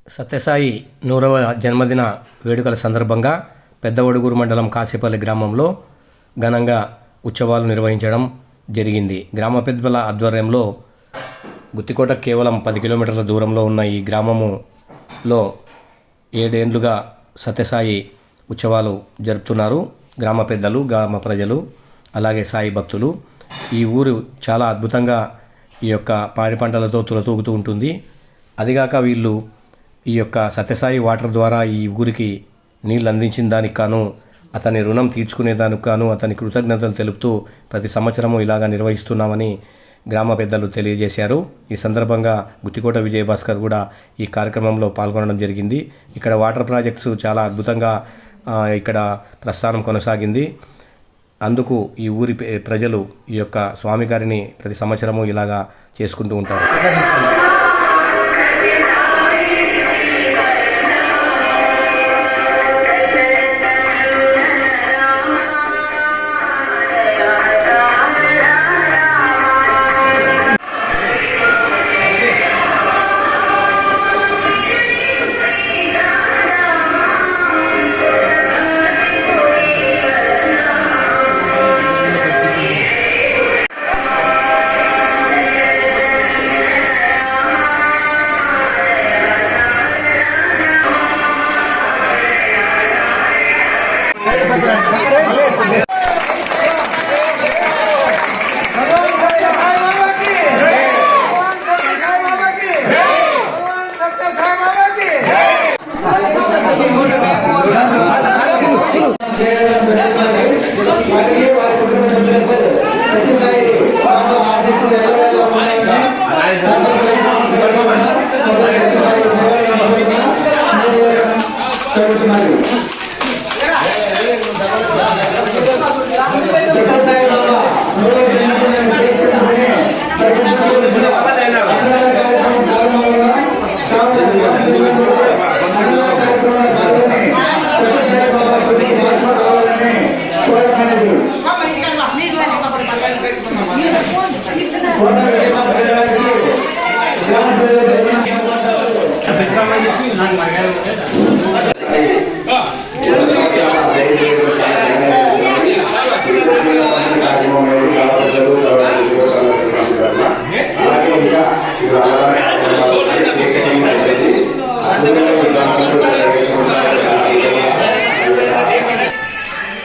సత్యసాయి 100వ జన్మదిన వేడుకల సందర్భంగా పెద్దవడుగూరు మండలం కాశీపల్లి గ్రామంలో ఘనంగా ఉత్సవాలు నిర్వహించడం జరిగింది. గ్రామ పెద్దల ఆధ్వర్యంలో గుత్తికోట కేవలం 10 కిలోమీటర్ల దూరంలో ఉన్న ఈ గ్రామములో 7 ఏళ్లుగా సత్యసాయి ఉత్సవాలు జరుపుతున్నారు. గ్రామ పెద్దలు, గ్రామ ప్రజలు, అలాగే సాయి భక్తులు. ఈ ఊరు చాలా అద్భుతంగా ఈ యొక్క పాడి పంటలతో తులతూగుతూ ఉంటుంది. అదిగాక వీళ్ళు ఈ యొక్క సత్యసాయి వాటర్ ద్వారా ఈ ఊరికి నీళ్ళు అందించిన దానికి గాను, అతని రుణం తీర్చుకునేదానికి గాను అతని కృతజ్ఞతలు తెలుపుతూ ప్రతి సంవత్సరము ఇలాగా నిర్వహిస్తున్నామని గ్రామ పెద్దలు తెలియజేశారు. ఈ సందర్భంగా గుత్తికోట విజయభాస్కర్ కూడా ఈ కార్యక్రమంలో పాల్గొనడం జరిగింది. ఇక్కడ వాటర్ ప్రాజెక్ట్స్ చాలా అద్భుతంగా ఇక్కడ ప్రస్థానం కొనసాగింది. అందుకు ఈ ఊరి ప్రజలు ఈ యొక్క స్వామి గారిని ప్రతి సంవత్సరము ఇలాగా చేసుకుంటూ ఉంటారు.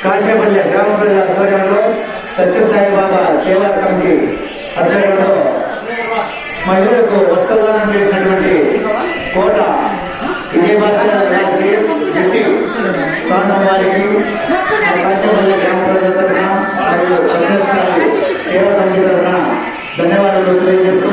కాశీపల్లి గ్రామ ప్రజల ఆధ్వర్యంలో సత్యసాయి బాబా సేవా కమిటీ ఆధ్వర్యంలో మహిళలకు వస్త్రదానం చేసినటువంటి కోట విజయభాస్కర్ గారికి, ప్రాంతం వారికి కాశీపల్లి గ్రామ ప్రజల తరఫున మరియు సత్యసాయి సేవా కమిటీ తరఫున ధన్యవాదాలు తెలియజేస్తూ